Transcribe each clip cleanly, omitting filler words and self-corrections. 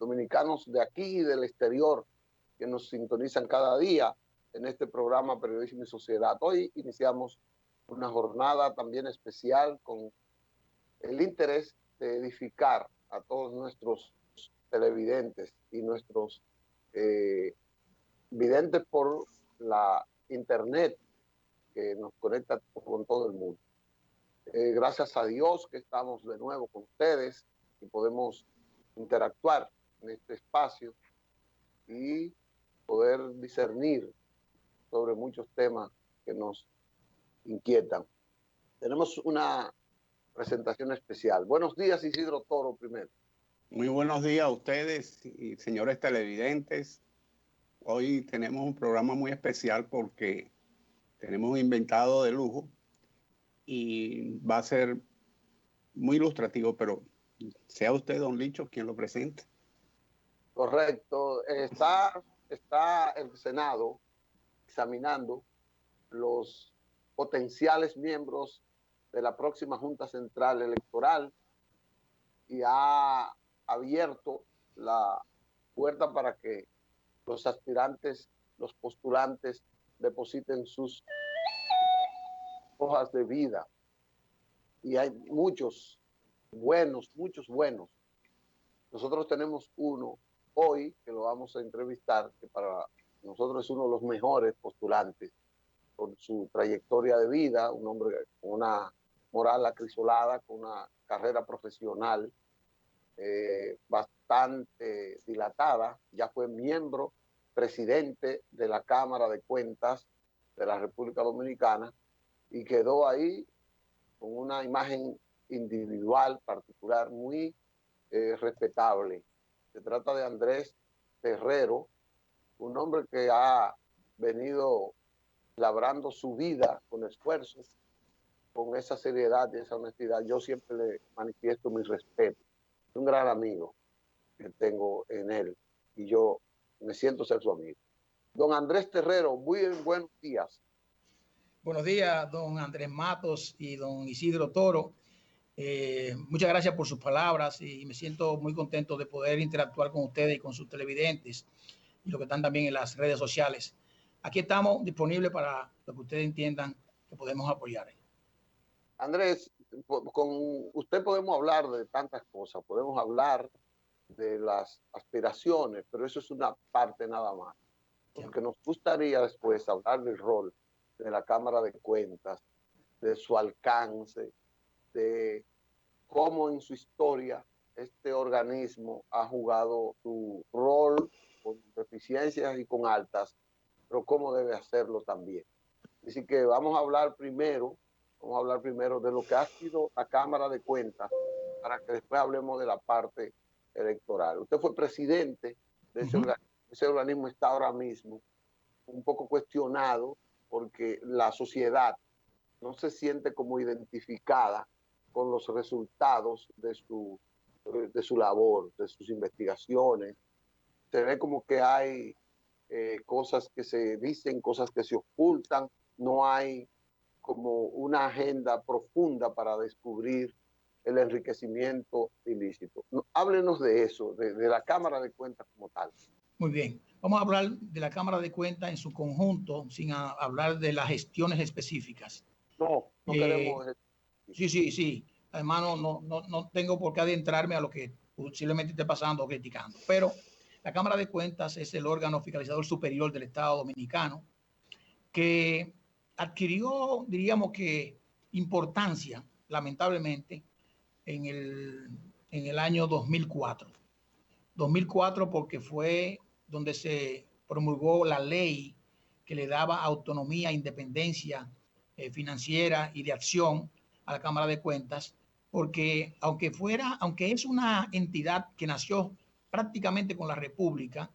dominicanos de aquí y del exterior que nos sintonizan cada día en este programa Periodismo y Sociedad. Hoy iniciamos una jornada también especial con el interés de edificar a todos nuestros televidentes y nuestros videntes por la internet que nos conecta con todo el mundo. Gracias a Dios que estamos de nuevo con ustedes y podemos interactuar en este espacio y poder discernir sobre muchos temas que nos inquietan. Tenemos una presentación especial. Buenos días, Isidro Toro, primero. Muy buenos días a ustedes y señores televidentes. Hoy tenemos un programa muy especial porque tenemos un invitado de lujo y va a ser muy ilustrativo, pero sea usted, don Licho, quien lo presente. Correcto. Está el Senado examinando los potenciales miembros de la próxima Junta Central Electoral y ha abierto la puerta para que los aspirantes, los postulantes depositen sus hojas de vida. Y hay muchos buenos. Nosotros tenemos uno hoy que lo vamos a entrevistar, que para nosotros es uno de los mejores postulantes por su trayectoria de vida, un hombre con una moral acrisolada, con una carrera profesional bastante dilatada. Ya fue miembro, presidente de la Cámara de Cuentas de la República Dominicana y quedó ahí con una imagen individual particular muy respetable. Se trata de Andrés Terrero, un hombre que ha venido labrando su vida con esfuerzo, con esa seriedad y esa honestidad. Yo siempre le manifiesto mi respeto. Es un gran amigo que tengo en él y yo me siento ser su amigo. Don Andrés Terrero, muy buenos días. Buenos días, don Andrés Matos y don Isidro Toro. Muchas gracias por sus palabras y me siento muy contento de poder interactuar con ustedes y con sus televidentes y los que están también en las redes sociales. Aquí estamos disponibles para lo que ustedes entiendan que podemos apoyar. Andrés, con usted podemos hablar de tantas cosas, podemos hablar de las aspiraciones, pero eso es una parte nada más. Porque nos gustaría después hablar del rol de la Cámara de Cuentas, de su alcance, de cómo en su historia este organismo ha jugado su rol con deficiencias y con altas, pero cómo debe hacerlo también. Así que vamos a hablar primero de lo que ha sido la Cámara de Cuentas para que después hablemos de la parte electoral. Usted fue presidente de ese organismo. Ese organismo está ahora mismo un poco cuestionado porque la sociedad no se siente como identificada con los resultados de su labor, de sus investigaciones. Se ve como que hay cosas que se dicen, cosas que se ocultan, no hay como una agenda profunda para descubrir el enriquecimiento ilícito. No, háblenos de eso, de la Cámara de Cuentas como tal. Muy bien, vamos a hablar de la Cámara de Cuentas en su conjunto, sin hablar de las gestiones específicas. No queremos... Sí. Además, no tengo por qué adentrarme a lo que posiblemente esté pasando o criticando. Pero la Cámara de Cuentas es el órgano fiscalizador superior del Estado Dominicano que adquirió, diríamos que, importancia, lamentablemente, en el año 2004. 2004 porque fue donde se promulgó la ley que le daba autonomía e independencia financiera y de acción a la Cámara de Cuentas, porque aunque es una entidad que nació prácticamente con la República,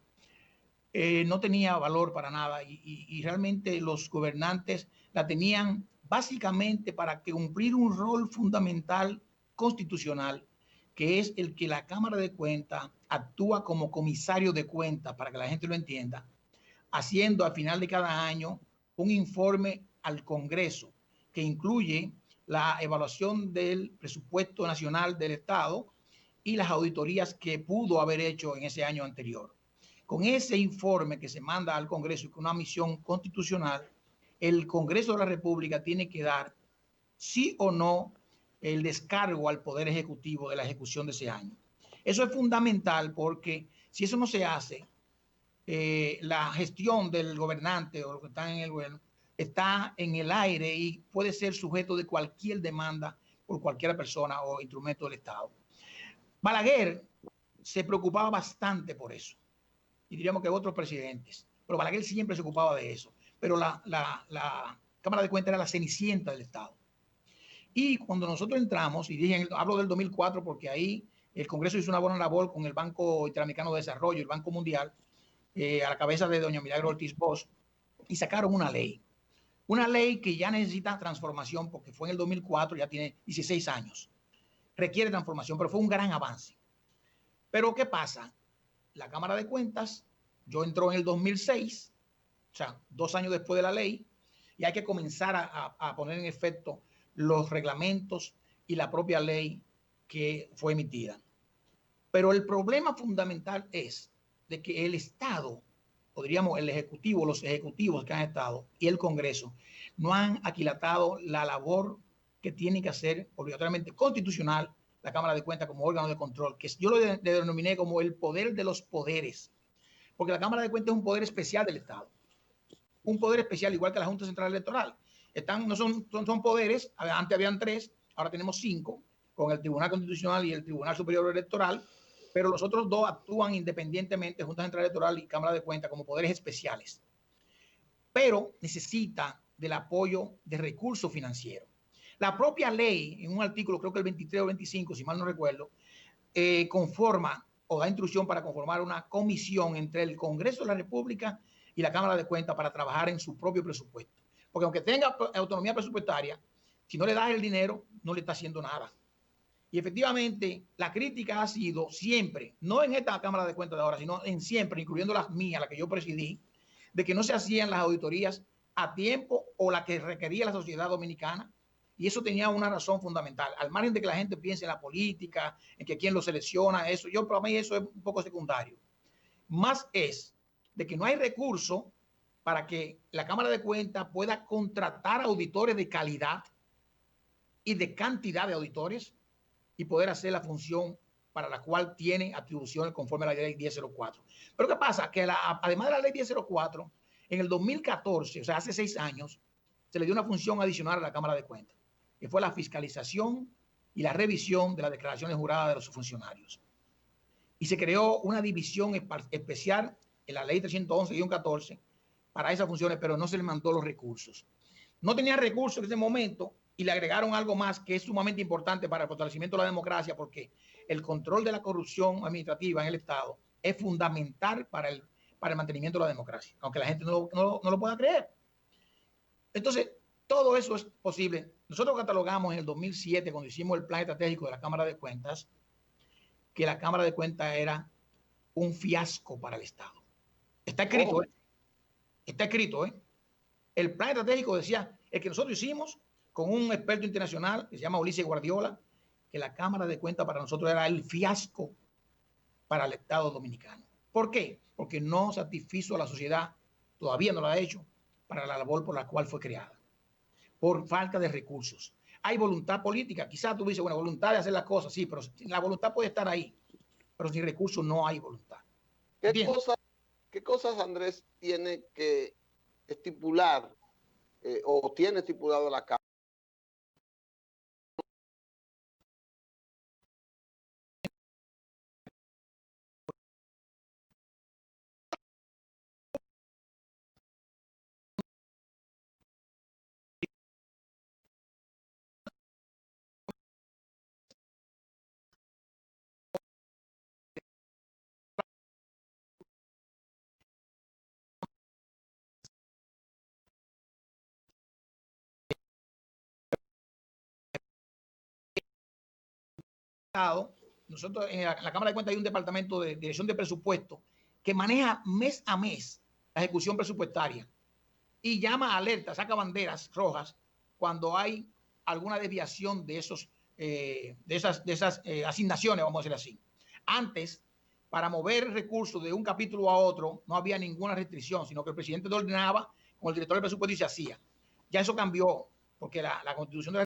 no tenía valor para nada y realmente los gobernantes la tenían básicamente para cumplir un rol fundamental constitucional, que es el que la Cámara de Cuentas actúa como comisario de cuentas, para que la gente lo entienda, haciendo al final de cada año un informe al Congreso que incluye la evaluación del presupuesto nacional del Estado y las auditorías que pudo haber hecho en ese año anterior. Con ese informe que se manda al Congreso y con una misión constitucional, el Congreso de la República tiene que dar sí o no el descargo al Poder Ejecutivo de la ejecución de ese año. Eso es fundamental porque si eso no se hace, la gestión del gobernante o lo que están en el gobierno está en el aire y puede ser sujeto de cualquier demanda por cualquier persona o instrumento del Estado. Balaguer se preocupaba bastante por eso, y diríamos que otros presidentes, pero Balaguer siempre se ocupaba de eso. Pero la Cámara de Cuentas era la cenicienta del Estado. Y cuando nosotros entramos, y dije, hablo del 2004 porque ahí el Congreso hizo una buena labor con el Banco Interamericano de Desarrollo, el Banco Mundial, a la cabeza de doña Milagro Ortiz Bosch, y sacaron una ley que ya necesita transformación porque fue en el 2004, ya tiene 16 años. Requiere transformación, pero fue un gran avance. Pero ¿qué pasa? La Cámara de Cuentas, yo entró en el 2006, o sea, 2 años después de la ley, y hay que comenzar a poner en efecto los reglamentos y la propia ley que fue emitida. Pero el problema fundamental es de que el Estado, o diríamos el Ejecutivo, los ejecutivos que han estado y el Congreso, no han aquilatado la labor que tiene que hacer obligatoriamente constitucional la Cámara de Cuentas como órgano de control, que yo lo denominé como el poder de los poderes, porque la Cámara de Cuentas es un poder especial del Estado, un poder especial igual que la Junta Central Electoral. No son poderes, antes habían 3, ahora tenemos 5, con el Tribunal Constitucional y el Tribunal Superior Electoral, pero los otros 2 actúan independientemente, Junta Central Electoral y Cámara de Cuentas, como poderes especiales. Pero necesita del apoyo de recursos financieros. La propia ley, en un artículo, creo que el 23 o 25, si mal no recuerdo, conforma o da instrucción para conformar una comisión entre el Congreso de la República y la Cámara de Cuentas para trabajar en su propio presupuesto. Porque aunque tenga autonomía presupuestaria, si no le das el dinero, no le está haciendo nada. Y efectivamente, la crítica ha sido siempre, no en esta Cámara de Cuentas de ahora, sino en siempre, incluyendo las mías, las que yo presidí, de que no se hacían las auditorías a tiempo o la que requería la sociedad dominicana. Y eso tenía una razón fundamental. Al margen de que la gente piense en la política, en que quién lo selecciona, eso, para mí eso es un poco secundario. Más es de que no hay recursos para que la Cámara de Cuentas pueda contratar auditores de calidad y de cantidad de auditores y poder hacer la función para la cual tiene atribuciones conforme a la ley 1004. Pero ¿qué pasa? Que además de la ley 1004, en el 2014, o sea, hace 6 años, se le dio una función adicional a la Cámara de Cuentas, que fue la fiscalización y la revisión de las declaraciones juradas de los funcionarios. Y se creó una división especial en la ley 311-14 para esas funciones, pero no se le mandó los recursos. No tenía recursos en ese momento y le agregaron algo más que es sumamente importante para el fortalecimiento de la democracia, porque el control de la corrupción administrativa en el Estado es fundamental para el mantenimiento de la democracia, aunque la gente no lo pueda creer. Entonces, todo eso es posible. Nosotros catalogamos en el 2007, cuando hicimos el plan estratégico de la Cámara de Cuentas, que la Cámara de Cuentas era un fiasco para el Estado. Está escrito, Está escrito, El plan estratégico decía, el que nosotros hicimos con un experto internacional que se llama Ulises Guardiola, que la Cámara de Cuentas para nosotros era el fiasco para el Estado dominicano. ¿Por qué? Porque no satisfizo a la sociedad, todavía no lo ha hecho, para la labor por la cual fue creada, por falta de recursos. Hay voluntad política, quizás tú dices, bueno, voluntad de hacer las cosas, sí, pero la voluntad puede estar ahí, pero sin recursos no hay voluntad. ¿Qué cosas, Andrés, tiene que estipular o tiene estipulado la Cámara? Nosotros en la Cámara de Cuentas hay un departamento de dirección de presupuesto que maneja mes a mes la ejecución presupuestaria y llama a alerta, saca banderas rojas cuando hay alguna desviación de esos esas asignaciones, vamos a decir así. Antes, para mover recursos de un capítulo a otro, no había ninguna restricción, sino que el presidente lo ordenaba con el director del presupuesto y se hacía. Ya eso cambió, porque la Constitución de la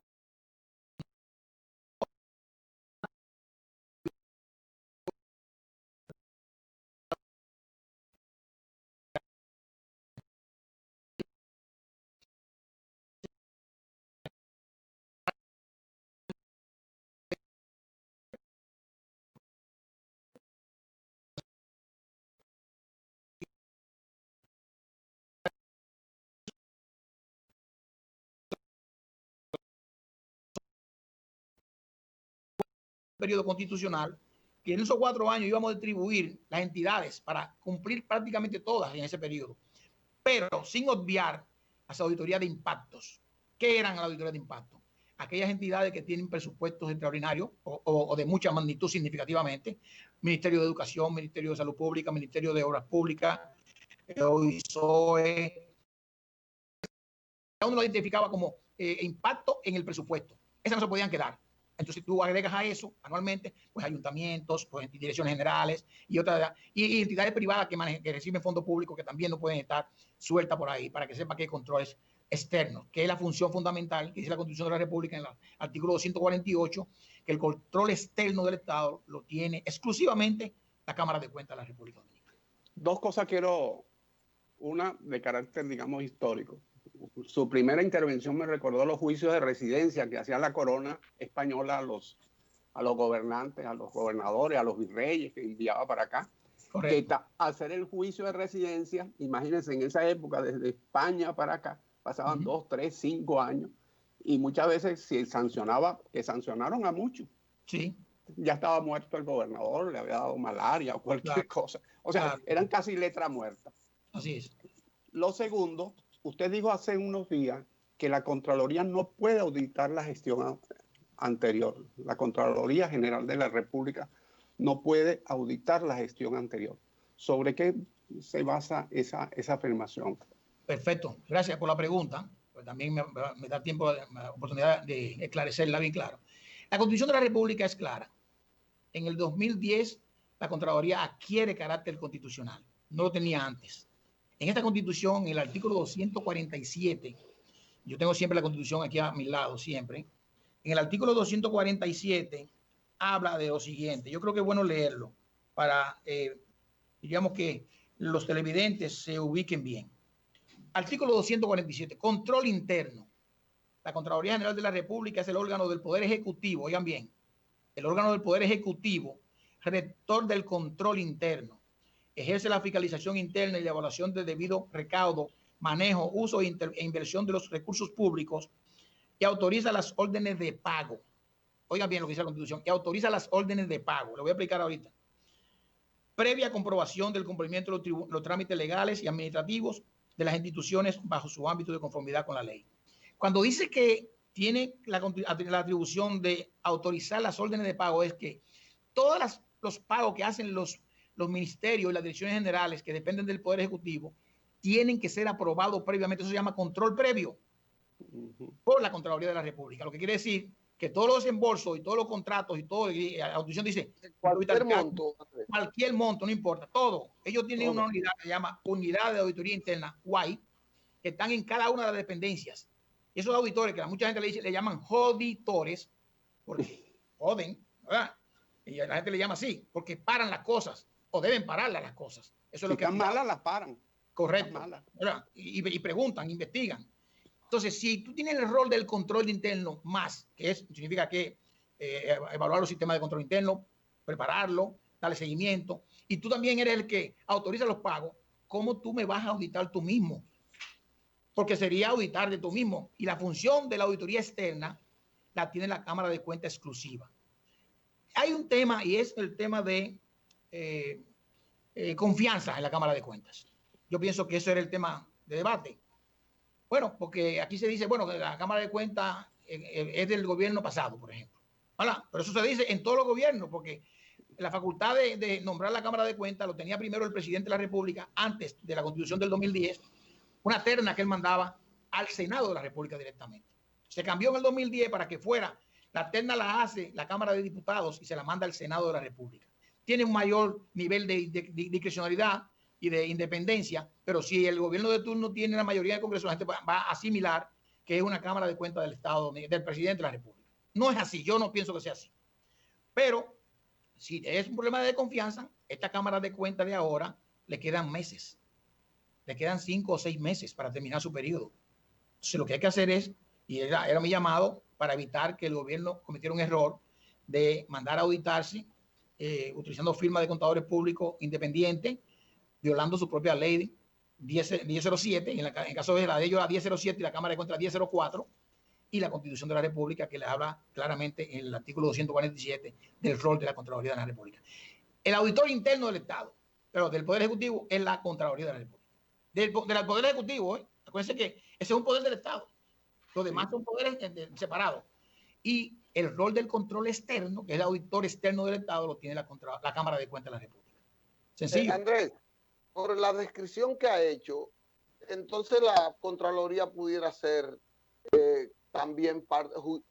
periodo constitucional, que en esos 4 años íbamos a distribuir las entidades para cumplir prácticamente todas en ese periodo, pero sin obviar las auditorías de impactos. ¿Qué eran las auditorías de impacto? Aquellas entidades que tienen presupuestos extraordinarios o de mucha magnitud significativamente, Ministerio de Educación, Ministerio de Salud Pública, Ministerio de Obras Públicas, OISOE. Cada uno lo identificaba como impacto en el presupuesto. Esas no se podían quedar. Entonces tú agregas a eso anualmente, pues ayuntamientos, pues direcciones generales y otras, y entidades privadas que reciben fondos públicos que también no pueden estar sueltas por ahí, para que sepa que hay controles externos, que es la función fundamental que dice la Constitución de la República en el artículo 248, que el control externo del Estado lo tiene exclusivamente la Cámara de Cuentas de la República Dominicana. Dos cosas quiero, una de carácter, digamos, histórico. Su primera intervención me recordó los juicios de residencia que hacía la corona española a los gobernantes, a los gobernadores, a los virreyes que enviaba para acá. Correcto. Que hacer el juicio de residencia, imagínense, en esa época, desde España para acá, pasaban 2, 3, 5 años, y muchas veces se sancionaba, que sancionaron a muchos. Sí. Ya estaba muerto el gobernador, le había dado malaria o cualquier cosa. O sea, eran casi letra muerta. Así es. Lo segundo, usted dijo hace unos días que la Contraloría no puede auditar la gestión anterior. La Contraloría General de la República no puede auditar la gestión anterior. ¿Sobre qué se basa esa afirmación? Perfecto. Gracias por la pregunta. Pues también me da tiempo, oportunidad de esclarecerla bien claro. La Constitución de la República es clara. En el 2010, la Contraloría adquiere carácter constitucional. No lo tenía antes. En esta Constitución, en el artículo 247, yo tengo siempre la Constitución aquí a mi lado, siempre. En el artículo 247 habla de lo siguiente. Yo creo que es bueno leerlo para, digamos, que los televidentes se ubiquen bien. Artículo 247, control interno. La Contraloría General de la República es el órgano del Poder Ejecutivo, oigan bien, el órgano del Poder Ejecutivo, rector del control interno. Ejerce la fiscalización interna y la evaluación del debido recaudo, manejo, uso e inversión de los recursos públicos y autoriza las órdenes de pago. Oigan bien lo que dice la Constitución, y autoriza las órdenes de pago. Lo voy a explicar ahorita. Previa comprobación del cumplimiento de los trámites legales y administrativos de las instituciones bajo su ámbito de conformidad con la ley. Cuando dice que tiene la atribución de autorizar las órdenes de pago, es que todos los pagos que hacen los ministerios y las direcciones generales que dependen del Poder Ejecutivo tienen que ser aprobados previamente. Eso se llama control previo por la Contraloría de la República. Lo que quiere decir que todos los desembolsos y todos los contratos y todo, y la audición dice cualquier monto, no importa, todo. Ellos tienen una unidad que se llama Unidad de Auditoría Interna, UAI, que están en cada una de las dependencias. Y esos auditores, que a mucha gente le llaman auditores, porque joden, ¿verdad? Y a la gente le llama así, porque paran las cosas, o deben pararlas las cosas. Eso es lo que están malas, las paran. Correcto. ¿Verdad? Y preguntan, investigan. Entonces, si tú tienes el rol del control interno más, que significa que evaluar los sistemas de control interno, prepararlo, darle seguimiento, y tú también eres el que autoriza los pagos, ¿cómo tú me vas a auditar tú mismo? Porque sería auditar de tú mismo. Y la función de la auditoría externa la tiene la Cámara de Cuentas exclusiva. Hay un tema, y es el tema de confianza en la Cámara de Cuentas. Yo pienso que eso era el tema de debate. Bueno, porque aquí se dice, bueno, que la Cámara de Cuentas es del gobierno pasado, por ejemplo. ¿Verdad? Pero eso se dice en todos los gobiernos, porque la facultad de nombrar la Cámara de Cuentas lo tenía primero el presidente de la República antes de la Constitución del 2010, una terna que él mandaba al Senado de la República directamente. Se cambió en el 2010 para que fuera La terna la hace la Cámara de Diputados y se la manda al Senado de la República. Tiene un mayor nivel de discrecionalidad y de independencia, pero si el gobierno de turno tiene la mayoría del Congreso, la gente va a asimilar que es una Cámara de Cuentas del Estado, del presidente de la República. No es así, yo no pienso que sea así. Pero si es un problema de confianza, esta Cámara de Cuentas de ahora le quedan meses, le quedan 5 o 6 meses para terminar su periodo. Entonces lo que hay que hacer es, y era mi llamado para evitar que el gobierno cometiera un error de mandar a auditarse utilizando firmas de contadores públicos independientes, violando su propia ley 1007, en caso de la de ellos la 1007 y la Cámara de Cuentas la 1004, y la Constitución de la República, que le habla claramente en el artículo 247 del rol de la Contraloría de la República. El auditor interno del Estado, pero del Poder Ejecutivo, es la Contraloría de la República. Del Poder Ejecutivo, acuérdense que ese es un poder del Estado. Los demás son poderes separados. Y el rol del control externo, que es el auditor externo del Estado, lo tiene la Cámara de Cuentas de la República. Sencillo. Andrés, por la descripción que ha hecho, entonces la Contraloría pudiera ser también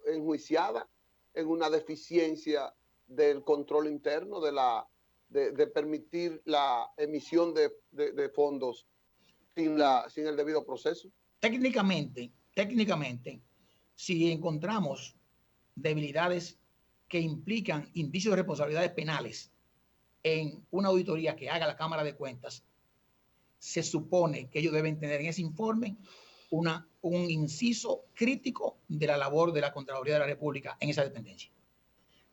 enjuiciada en una deficiencia del control interno, de permitir la emisión de fondos sin el debido proceso. Técnicamente, si encontramos debilidades que implican indicios de responsabilidades penales en una auditoría que haga la Cámara de Cuentas, se supone que ellos deben tener en ese informe un inciso crítico de la labor de la Contraloría de la República en esa dependencia.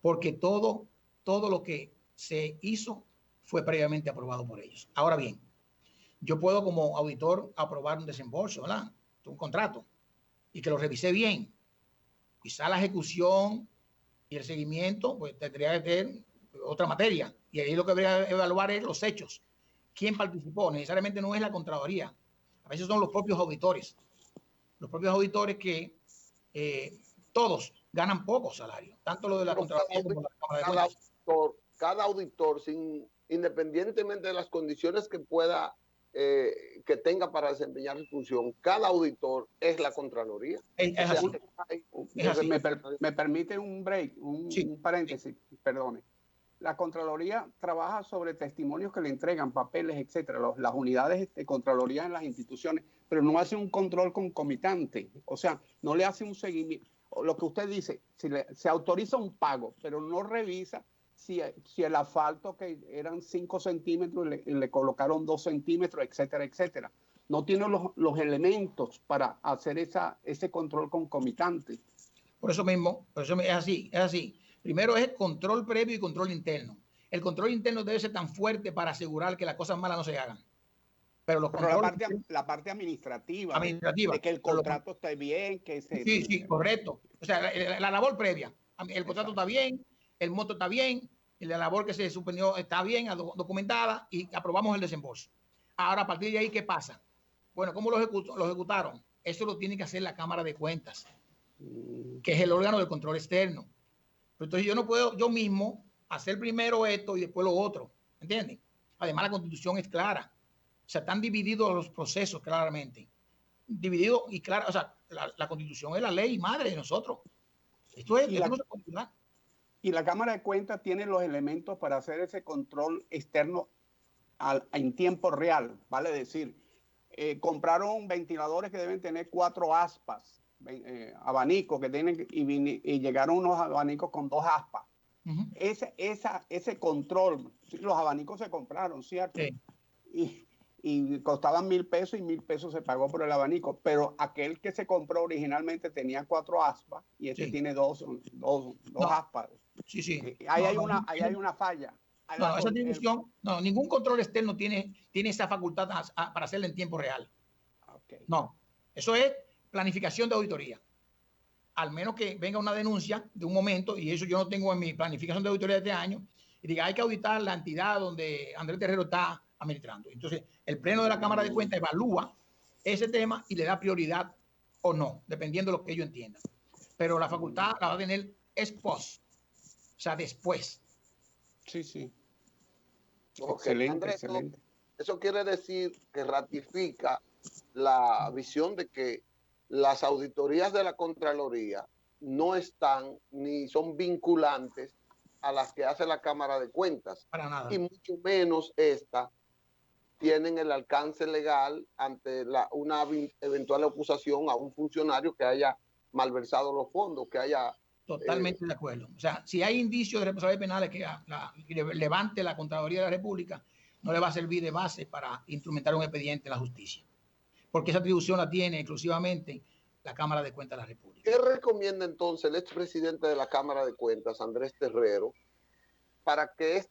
Porque todo lo que se hizo fue previamente aprobado por ellos. Ahora bien, yo puedo como auditor aprobar un desembolso, ¿verdad? Un contrato, y que lo revisé bien. Quizá la ejecución y el seguimiento, pues tendría que tener otra materia. Y ahí lo que habría que evaluar es los hechos. ¿Quién participó? Necesariamente no es la Contraloría. A veces son los propios auditores. Los propios auditores que todos ganan poco salario. Tanto lo de la Contraloría como la Cámara de Cuentas. Cada auditor, independientemente de las condiciones que pueda que tenga para desempeñar su función, cada auditor es la Contraloría. Es así. Me permite un break, un paréntesis, perdone. La Contraloría trabaja sobre testimonios que le entregan, papeles, etcétera, las unidades de Contraloría en las instituciones, pero no hace un control concomitante, o sea, no le hace un seguimiento. Lo que usted dice, se autoriza un pago, pero no revisa si el asfalto que eran 5 centímetros le colocaron 2 centímetros, etcétera, etcétera. No tiene los elementos para hacer ese control concomitante. Por eso mismo, es así. Primero es control previo y control interno. El control interno debe ser tan fuerte para asegurar que las cosas malas no se hagan. Pero la parte administrativa, de que el contrato esté bien, que sí, correcto. O sea, la labor previa. El contrato está bien, el monto está bien, y la labor que se suspendió está bien, documentada, y aprobamos el desembolso. Ahora, a partir de ahí, ¿qué pasa? Bueno, ¿cómo lo ejecutaron? Eso lo tiene que hacer la Cámara de Cuentas, que es el órgano de control externo. Entonces yo no puedo yo mismo hacer primero esto y después lo otro, ¿entienden? Además la Constitución es clara, o sea, están divididos los procesos claramente, dividido y claro, o sea, la Constitución es la ley madre de nosotros. Esto no se puede olvidar. Y la Cámara de Cuentas tiene los elementos para hacer ese control externo en tiempo real, vale decir, compraron ventiladores que deben tener 4 aspas, abanicos que tienen y llegaron unos abanicos con 2 aspas. Ese control, los abanicos se compraron, ¿cierto? Sí. Y costaban $1,000 y $1,000 se pagó por el abanico, pero aquel que se compró originalmente tenía 4 aspas y este tiene 2 aspas. Sí. Ahí hay una falla. Esa división, ningún control externo tiene esa facultad para hacerla en tiempo real. Okay. No, eso es planificación de auditoría. Al menos que venga una denuncia de un momento, y eso yo no tengo en mi planificación de auditoría de este año, y diga, hay que auditar la entidad donde Andrés Terrero está administrando. Entonces, el Pleno de la Cámara de Cuentas evalúa ese tema y le da prioridad o no, dependiendo de lo que ellos entiendan. Pero la facultad la va a tener ex post, o sea, después. Sí. Okay. Excelente, Andrés, excelente. Eso quiere decir que ratifica la visión de que las auditorías de la Contraloría no están ni son vinculantes a las que hace la Cámara de Cuentas. Para nada. Y mucho menos esta tienen el alcance legal ante una eventual acusación a un funcionario que haya malversado los fondos, que haya... Totalmente de acuerdo. O sea, si hay indicios de responsabilidades penales que levante la Contraloría de la República, no le va a servir de base para instrumentar un expediente en la justicia, porque esa atribución la tiene exclusivamente la Cámara de Cuentas de la República. ¿Qué recomienda entonces el expresidente de la Cámara de Cuentas, Andrés Terrero, para que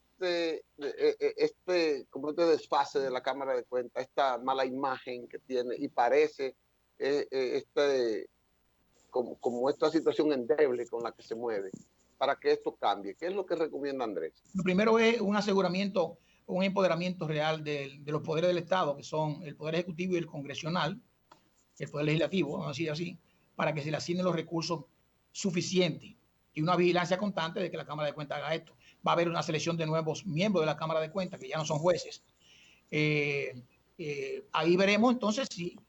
como este desfase de la Cámara de Cuentas, esta mala imagen que tiene y parece como esta situación endeble con la que se mueve, para que esto cambie? ¿Qué es lo que recomienda Andrés? Lo primero es un aseguramiento, un empoderamiento real de los poderes del Estado, que son el Poder Ejecutivo y el Congresional, el Poder Legislativo, vamos a decir así, para que se le asignen los recursos suficientes y una vigilancia constante de que la Cámara de Cuentas haga esto. Va a haber una selección de nuevos miembros de la Cámara de Cuentas que ya no son jueces. Ahí veremos entonces si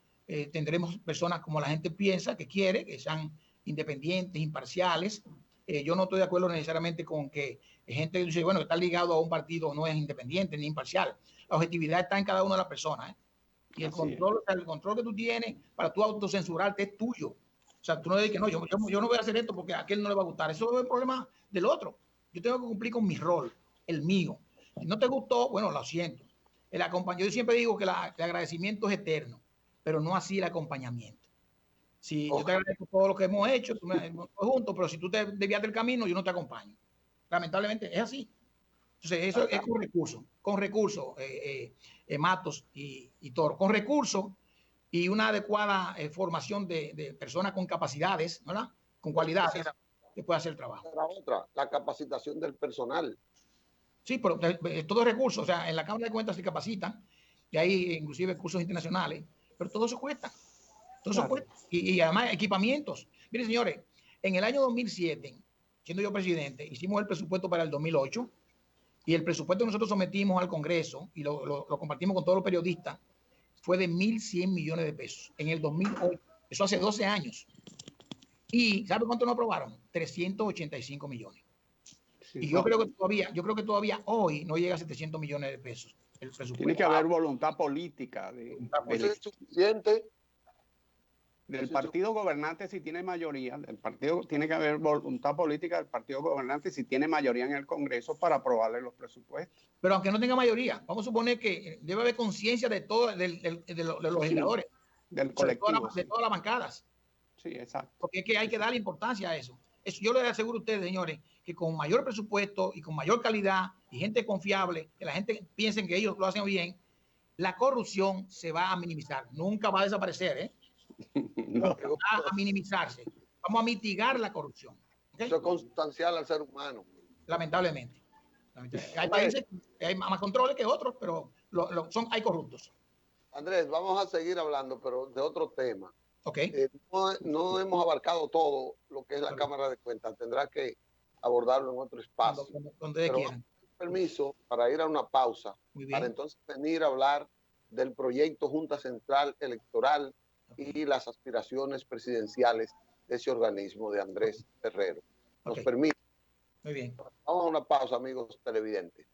tendremos personas como la gente piensa, que quiere, que sean independientes, imparciales. Yo no estoy de acuerdo necesariamente con que gente dice, bueno, está ligado a un partido, no es independiente ni imparcial. La objetividad está en cada una de las personas, ¿eh? Y el control que tú tienes para tú autocensurarte es tuyo. O sea, tú no dices que no, yo no voy a hacer esto porque a aquel no le va a gustar. Eso es el problema del otro. Yo tengo que cumplir con mi rol, el mío. Si no te gustó, bueno, lo siento. Yo siempre digo que el agradecimiento es eterno, pero no así el acompañamiento. Si yo te agradezco todo lo que hemos hecho, tú juntos, pero si tú te desvías del camino, yo no te acompaño. Lamentablemente es así. Entonces, eso es con recursos, Matos y Toro, con recursos y una adecuada formación de personas con capacidades, ¿verdad? Con cualidades, que pueda hacer el trabajo. La capacitación del personal. Sí, pero todos recursos, o sea, en la Cámara de Cuentas se capacitan, y hay inclusive cursos internacionales, pero todo eso cuesta. Todo eso cuesta. Y además equipamientos. Miren, señores, en el año 2007, siendo yo presidente, hicimos el presupuesto para el 2008, y el presupuesto que nosotros sometimos al Congreso y lo compartimos con todos los periodistas fue de 1.100 millones de pesos en el 2008. Eso hace 12 años. ¿Y sabe cuánto nos aprobaron? 385 millones. Sí, y yo creo que todavía hoy no llega a 700 millones de pesos el presupuesto. Tiene que haber voluntad política. ¿Eso es suficiente? Del partido gobernante, si tiene mayoría, del partido, tiene que haber voluntad política del partido gobernante si tiene mayoría en el Congreso para aprobarle los presupuestos. Pero aunque no tenga mayoría, vamos a suponer que debe haber conciencia de todos, de los legisladores, del colectivo, de todas las bancadas. Sí, exacto. Porque es que hay que darle importancia a eso. Yo les aseguro a ustedes, señores, que con mayor presupuesto y con mayor calidad y gente confiable, que la gente piense que ellos lo hacen bien, la corrupción se va a minimizar. Nunca va a desaparecer, ¿eh? No. Va a minimizarse. Vamos a mitigar la corrupción. ¿Okay? Eso es consustancial al ser humano. Lamentablemente. Hay países que hay más controles que otros, pero hay corruptos. Andrés, vamos a seguir hablando, pero de otro tema. Okay. No hemos abarcado todo lo que es la Cámara de Cuentas. Tendrá que abordarlo en otro espacio. Donde quieran. Permiso para ir a una pausa, para entonces venir a hablar del proyecto Junta Central Electoral y las aspiraciones presidenciales de ese organismo de Andrés Terrero. ¿Nos permite? Muy bien. Vamos a una pausa, amigos televidentes.